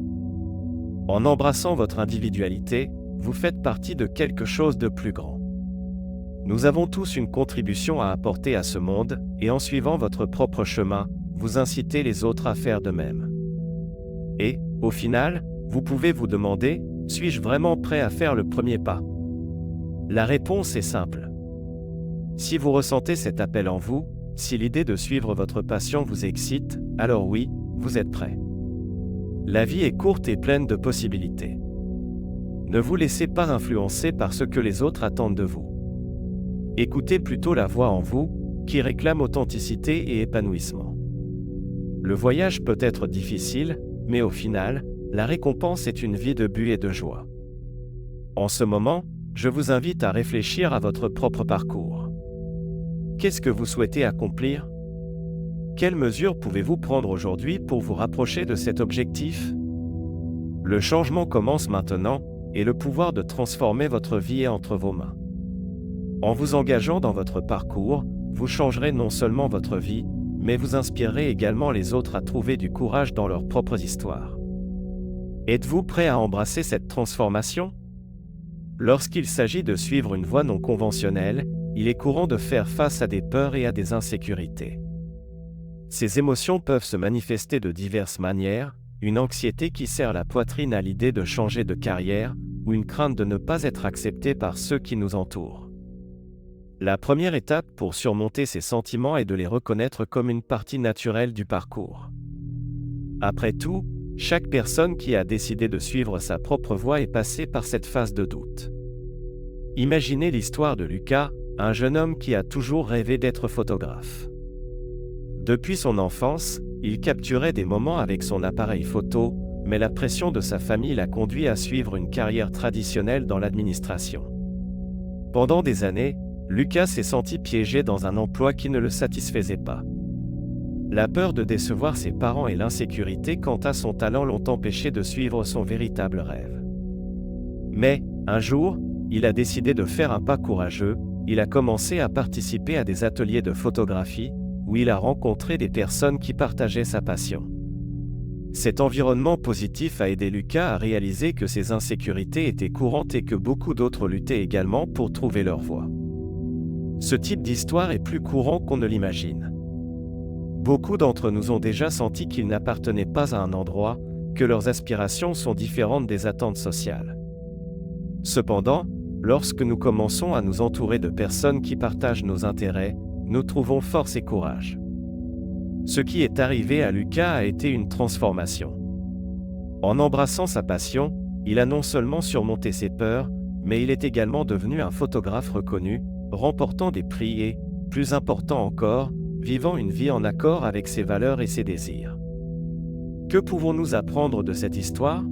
En embrassant votre individualité, vous faites partie de quelque chose de plus grand. Nous avons tous une contribution à apporter à ce monde, et en suivant votre propre chemin, vous incitez les autres à faire de même. Et, au final, vous pouvez vous demander, suis-je vraiment prêt à faire le premier pas? La réponse est simple. Si vous ressentez cet appel en vous, si l'idée de suivre votre passion vous excite, alors oui, vous êtes prêt. La vie est courte et pleine de possibilités. Ne vous laissez pas influencer par ce que les autres attendent de vous. Écoutez plutôt la voix en vous, qui réclame authenticité et épanouissement. Le voyage peut être difficile, mais au final, la récompense est une vie de but et de joie. En ce moment, je vous invite à réfléchir à votre propre parcours. Qu'est-ce que vous souhaitez accomplir? Quelles mesures pouvez-vous prendre aujourd'hui pour vous rapprocher de cet objectif? Le changement commence maintenant, et le pouvoir de transformer votre vie est entre vos mains. En vous engageant dans votre parcours, vous changerez non seulement votre vie, mais vous inspirerez également les autres à trouver du courage dans leurs propres histoires. Êtes-vous prêt à embrasser cette transformation? Lorsqu'il s'agit de suivre une voie non conventionnelle, il est courant de faire face à des peurs et à des insécurités. Ces émotions peuvent se manifester de diverses manières, une anxiété qui serre la poitrine à l'idée de changer de carrière, ou une crainte de ne pas être accepté par ceux qui nous entourent. La première étape pour surmonter ces sentiments est de les reconnaître comme une partie naturelle du parcours. Après tout, chaque personne qui a décidé de suivre sa propre voie est passée par cette phase de doute. Imaginez l'histoire de Lucas, un jeune homme qui a toujours rêvé d'être photographe. Depuis son enfance, il capturait des moments avec son appareil photo, mais la pression de sa famille l'a conduit à suivre une carrière traditionnelle dans l'administration. Pendant des années, Lucas s'est senti piégé dans un emploi qui ne le satisfaisait pas. La peur de décevoir ses parents et l'insécurité quant à son talent l'ont empêché de suivre son véritable rêve. Mais, un jour, il a décidé de faire un pas courageux. Il a commencé à participer à des ateliers de photographie, où il a rencontré des personnes qui partageaient sa passion. Cet environnement positif a aidé Lucas à réaliser que ses insécurités étaient courantes et que beaucoup d'autres luttaient également pour trouver leur voie. Ce type d'histoire est plus courant qu'on ne l'imagine. Beaucoup d'entre nous ont déjà senti qu'ils n'appartenaient pas à un endroit, que leurs aspirations sont différentes des attentes sociales. Cependant, lorsque nous commençons à nous entourer de personnes qui partagent nos intérêts, nous trouvons force et courage. Ce qui est arrivé à Lucas a été une transformation. En embrassant sa passion, il a non seulement surmonté ses peurs, mais il est également devenu un photographe reconnu, remportant des prix et, plus important encore, vivant une vie en accord avec ses valeurs et ses désirs. Que pouvons-nous apprendre de cette histoire?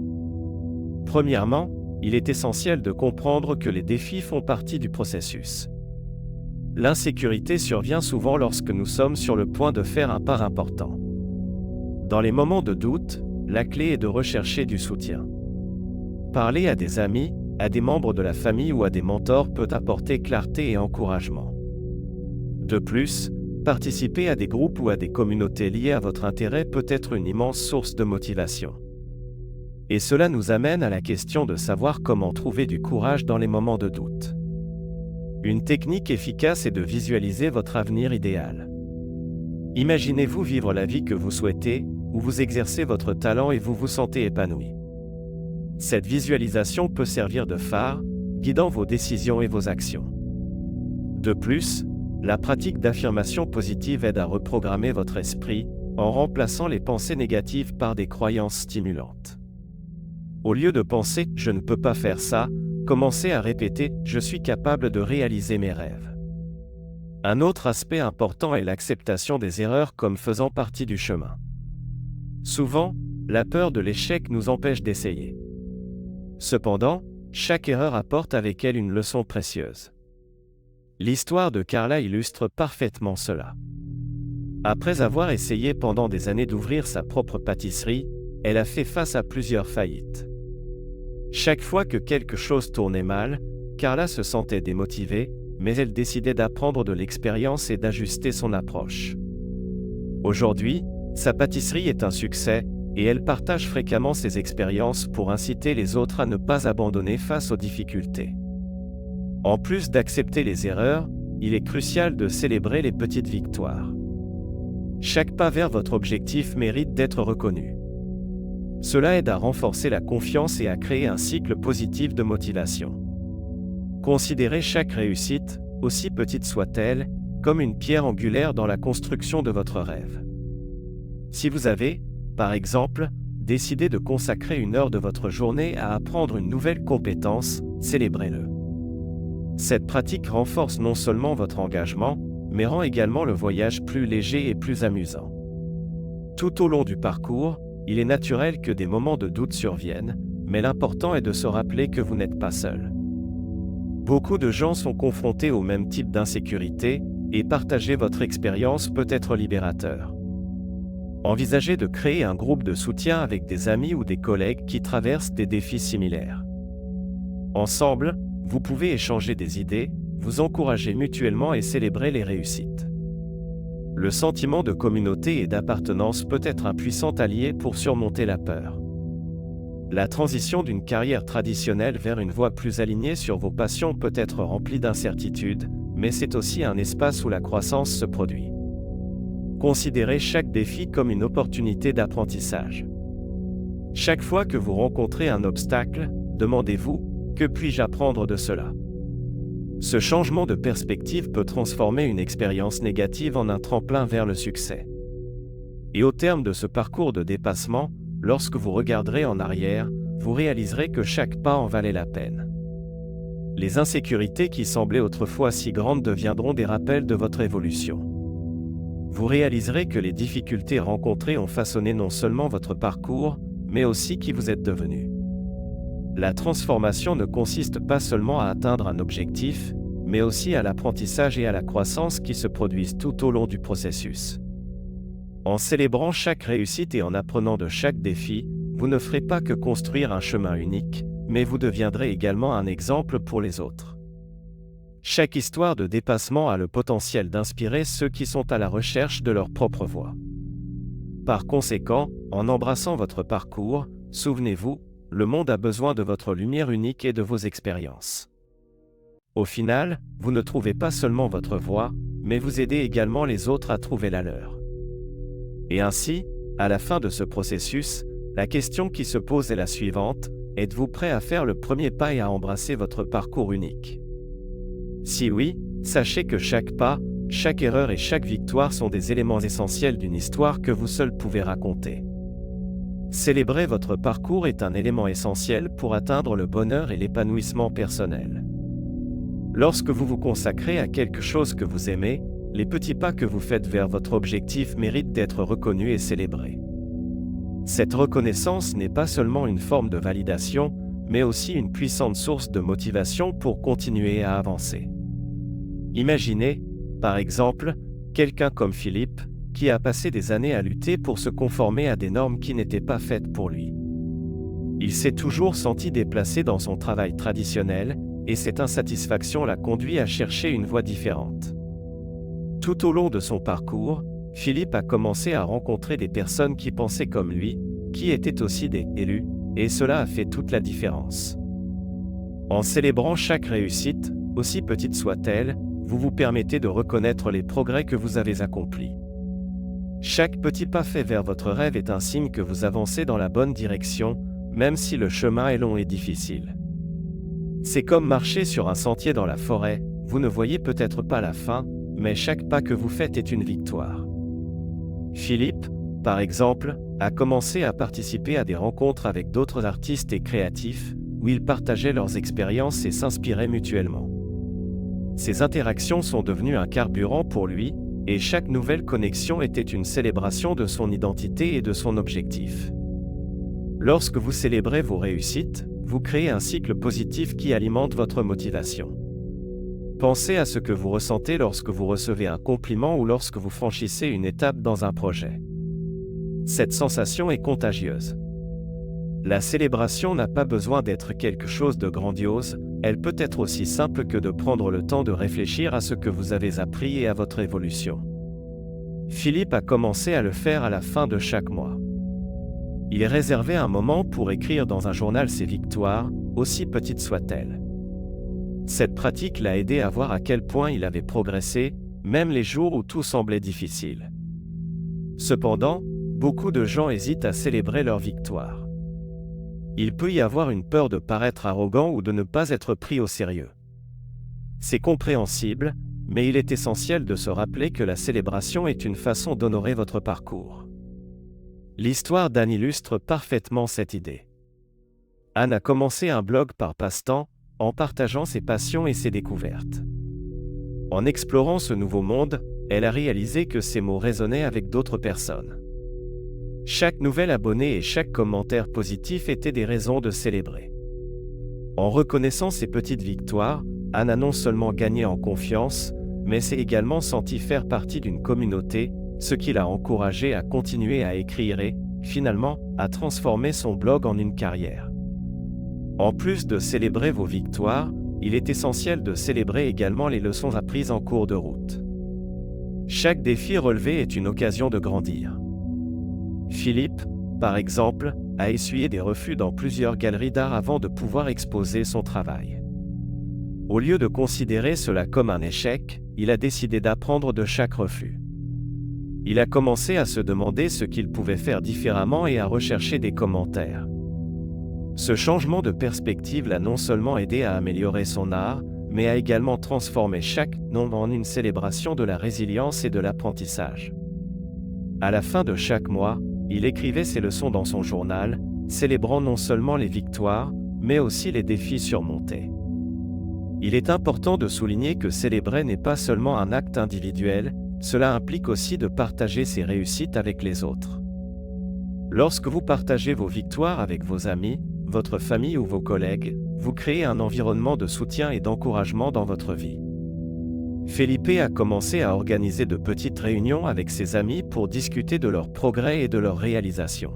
Premièrement, il est essentiel de comprendre que les défis font partie du processus. L'insécurité survient souvent lorsque nous sommes sur le point de faire un pas important. Dans les moments de doute, la clé est de rechercher du soutien. Parler à des amis, à des membres de la famille ou à des mentors peut apporter clarté et encouragement. De plus, participer à des groupes ou à des communautés liées à votre intérêt peut être une immense source de motivation. Et cela nous amène à la question de savoir comment trouver du courage dans les moments de doute. Une technique efficace est de visualiser votre avenir idéal. Imaginez-vous vivre la vie que vous souhaitez, où vous exercez votre talent et vous vous sentez épanoui. Cette visualisation peut servir de phare, guidant vos décisions et vos actions. De plus, la pratique d'affirmation positive aide à reprogrammer votre esprit, en remplaçant les pensées négatives par des croyances stimulantes. Au lieu de penser « je ne peux pas faire ça », commencez à répéter « je suis capable de réaliser mes rêves ». Un autre aspect important est l'acceptation des erreurs comme faisant partie du chemin. Souvent, la peur de l'échec nous empêche d'essayer. Cependant, chaque erreur apporte avec elle une leçon précieuse. L'histoire de Carla illustre parfaitement cela. Après avoir essayé pendant des années d'ouvrir sa propre pâtisserie, elle a fait face à plusieurs faillites. Chaque fois que quelque chose tournait mal, Carla se sentait démotivée, mais elle décidait d'apprendre de l'expérience et d'ajuster son approche. Aujourd'hui, sa pâtisserie est un succès, et elle partage fréquemment ses expériences pour inciter les autres à ne pas abandonner face aux difficultés. En plus d'accepter les erreurs, il est crucial de célébrer les petites victoires. Chaque pas vers votre objectif mérite d'être reconnu. Cela aide à renforcer la confiance et à créer un cycle positif de motivation. Considérez chaque réussite, aussi petite soit-elle, comme une pierre angulaire dans la construction de votre rêve. Si vous avez, par exemple, décidé de consacrer une heure de votre journée à apprendre une nouvelle compétence, célébrez-le. Cette pratique renforce non seulement votre engagement, mais rend également le voyage plus léger et plus amusant. Tout au long du parcours, il est naturel que des moments de doute surviennent, mais l'important est de se rappeler que vous n'êtes pas seul. Beaucoup de gens sont confrontés au même type d'insécurité, et partager votre expérience peut être libérateur. Envisagez de créer un groupe de soutien avec des amis ou des collègues qui traversent des défis similaires. Ensemble, vous pouvez échanger des idées, vous encourager mutuellement et célébrer les réussites. Le sentiment de communauté et d'appartenance peut être un puissant allié pour surmonter la peur. La transition d'une carrière traditionnelle vers une voie plus alignée sur vos passions peut être remplie d'incertitudes, mais c'est aussi un espace où la croissance se produit. Considérez chaque défi comme une opportunité d'apprentissage. Chaque fois que vous rencontrez un obstacle, demandez-vous « Que puis-je apprendre de cela ?» Ce changement de perspective peut transformer une expérience négative en un tremplin vers le succès. Et au terme de ce parcours de dépassement, lorsque vous regarderez en arrière, vous réaliserez que chaque pas en valait la peine. Les insécurités qui semblaient autrefois si grandes deviendront des rappels de votre évolution. Vous réaliserez que les difficultés rencontrées ont façonné non seulement votre parcours, mais aussi qui vous êtes devenu. La transformation ne consiste pas seulement à atteindre un objectif, mais aussi à l'apprentissage et à la croissance qui se produisent tout au long du processus. En célébrant chaque réussite et en apprenant de chaque défi, vous ne ferez pas que construire un chemin unique, mais vous deviendrez également un exemple pour les autres. Chaque histoire de dépassement a le potentiel d'inspirer ceux qui sont à la recherche de leur propre voie. Par conséquent, en embrassant votre parcours, souvenez-vous, le monde a besoin de votre lumière unique et de vos expériences. Au final, vous ne trouvez pas seulement votre voie, mais vous aidez également les autres à trouver la leur. Et ainsi, à la fin de ce processus, la question qui se pose est la suivante: êtes-vous prêt à faire le premier pas et à embrasser votre parcours unique? Si oui, sachez que chaque pas, chaque erreur et chaque victoire sont des éléments essentiels d'une histoire que vous seul pouvez raconter. Célébrer votre parcours est un élément essentiel pour atteindre le bonheur et l'épanouissement personnel. Lorsque vous vous consacrez à quelque chose que vous aimez, les petits pas que vous faites vers votre objectif méritent d'être reconnus et célébrés. Cette reconnaissance n'est pas seulement une forme de validation, mais aussi une puissante source de motivation pour continuer à avancer. Imaginez, par exemple, quelqu'un comme Philippe, qui a passé des années à lutter pour se conformer à des normes qui n'étaient pas faites pour lui. Il s'est toujours senti déplacé dans son travail traditionnel, et cette insatisfaction l'a conduit à chercher une voie différente. Tout au long de son parcours, Philippe a commencé à rencontrer des personnes qui pensaient comme lui, qui étaient aussi des élus, et cela a fait toute la différence. En célébrant chaque réussite, aussi petite soit-elle, vous vous permettez de reconnaître les progrès que vous avez accomplis. Chaque petit pas fait vers votre rêve est un signe que vous avancez dans la bonne direction, même si le chemin est long et difficile. C'est comme marcher sur un sentier dans la forêt, vous ne voyez peut-être pas la fin, mais chaque pas que vous faites est une victoire. Philippe, par exemple, a commencé à participer à des rencontres avec d'autres artistes et créatifs, où ils partageaient leurs expériences et s'inspiraient mutuellement. Ces interactions sont devenues un carburant pour lui, et chaque nouvelle connexion était une célébration de son identité et de son objectif. Lorsque vous célébrez vos réussites, vous créez un cycle positif qui alimente votre motivation. Pensez à ce que vous ressentez lorsque vous recevez un compliment ou lorsque vous franchissez une étape dans un projet. Cette sensation est contagieuse. La célébration n'a pas besoin d'être quelque chose de grandiose, elle peut être aussi simple que de prendre le temps de réfléchir à ce que vous avez appris et à votre évolution. Philippe a commencé à le faire à la fin de chaque mois. Il réservait un moment pour écrire dans un journal ses victoires, aussi petites soient-elles. Cette pratique l'a aidé à voir à quel point il avait progressé, même les jours où tout semblait difficile. Cependant, beaucoup de gens hésitent à célébrer leur victoire. Il peut y avoir une peur de paraître arrogant ou de ne pas être pris au sérieux. C'est compréhensible, mais il est essentiel de se rappeler que la célébration est une façon d'honorer votre parcours. L'histoire d'Anne illustre parfaitement cette idée. Anne a commencé un blog par passe-temps, en partageant ses passions et ses découvertes. En explorant ce nouveau monde, elle a réalisé que ses mots résonnaient avec d'autres personnes. Chaque nouvel abonné et chaque commentaire positif étaient des raisons de célébrer. En reconnaissant ces petites victoires, Anne a non seulement gagné en confiance, mais s'est également sentie faire partie d'une communauté, ce qui l'a encouragée à continuer à écrire et, finalement, à transformer son blog en une carrière. En plus de célébrer vos victoires, il est essentiel de célébrer également les leçons apprises en cours de route. Chaque défi relevé est une occasion de grandir. Philippe, par exemple, a essuyé des refus dans plusieurs galeries d'art avant de pouvoir exposer son travail. Au lieu de considérer cela comme un échec, il a décidé d'apprendre de chaque refus. Il a commencé à se demander ce qu'il pouvait faire différemment et à rechercher des commentaires. Ce changement de perspective l'a non seulement aidé à améliorer son art, mais a également transformé chaque non en une célébration de la résilience et de l'apprentissage. À la fin de chaque mois, il écrivait ses leçons dans son journal, célébrant non seulement les victoires, mais aussi les défis surmontés. Il est important de souligner que célébrer n'est pas seulement un acte individuel, cela implique aussi de partager ses réussites avec les autres. Lorsque vous partagez vos victoires avec vos amis, votre famille ou vos collègues, vous créez un environnement de soutien et d'encouragement dans votre vie. Felipe a commencé à organiser de petites réunions avec ses amis pour discuter de leurs progrès et de leurs réalisations.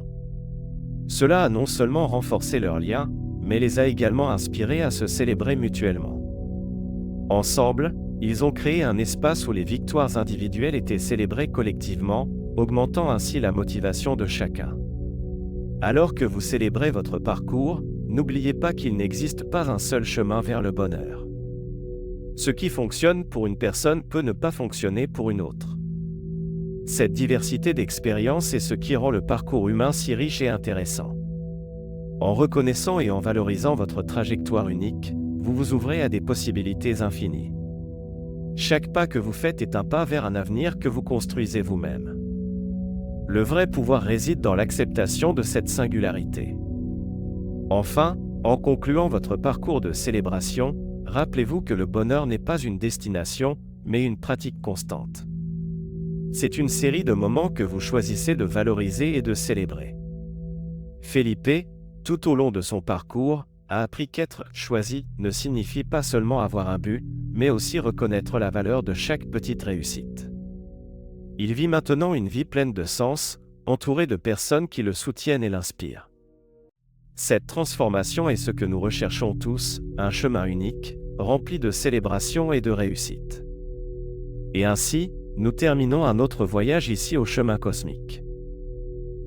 Cela a non seulement renforcé leurs liens, mais les a également inspirés à se célébrer mutuellement. Ensemble, ils ont créé un espace où les victoires individuelles étaient célébrées collectivement, augmentant ainsi la motivation de chacun. Alors que vous célébrez votre parcours, n'oubliez pas qu'il n'existe pas un seul chemin vers le bonheur. Ce qui fonctionne pour une personne peut ne pas fonctionner pour une autre. Cette diversité d'expériences est ce qui rend le parcours humain si riche et intéressant. En reconnaissant et en valorisant votre trajectoire unique, vous vous ouvrez à des possibilités infinies. Chaque pas que vous faites est un pas vers un avenir que vous construisez vous-même. Le vrai pouvoir réside dans l'acceptation de cette singularité. Enfin, en concluant votre parcours de célébration, rappelez-vous que le bonheur n'est pas une destination, mais une pratique constante. C'est une série de moments que vous choisissez de valoriser et de célébrer. Felipe, tout au long de son parcours, a appris qu'être choisi ne signifie pas seulement avoir un but, mais aussi reconnaître la valeur de chaque petite réussite. Il vit maintenant une vie pleine de sens, entouré de personnes qui le soutiennent et l'inspirent. Cette transformation est ce que nous recherchons tous, un chemin unique, rempli de célébrations et de réussites. Et ainsi, nous terminons un autre voyage ici au chemin cosmique.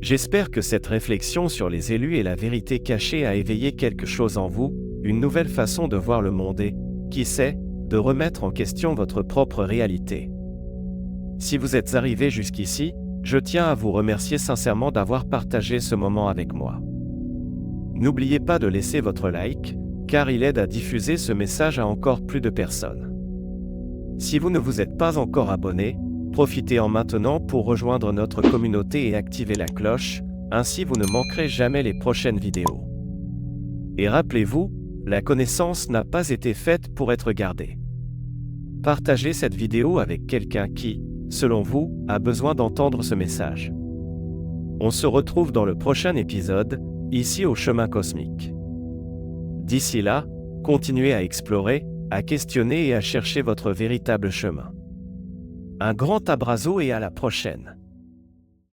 J'espère que cette réflexion sur les élus et la vérité cachée a éveillé quelque chose en vous, une nouvelle façon de voir le monde et, qui sait, de remettre en question votre propre réalité. Si vous êtes arrivé jusqu'ici, je tiens à vous remercier sincèrement d'avoir partagé ce moment avec moi. N'oubliez pas de laisser votre like, car il aide à diffuser ce message à encore plus de personnes. Si vous ne vous êtes pas encore abonné, profitez-en maintenant pour rejoindre notre communauté et activer la cloche, ainsi vous ne manquerez jamais les prochaines vidéos. Et rappelez-vous, la connaissance n'a pas été faite pour être gardée. Partagez cette vidéo avec quelqu'un qui, selon vous, a besoin d'entendre ce message. On se retrouve dans le prochain épisode, ici au chemin cosmique. D'ici là, continuez à explorer, à questionner et à chercher votre véritable chemin. Un grand abrazo et à la prochaine.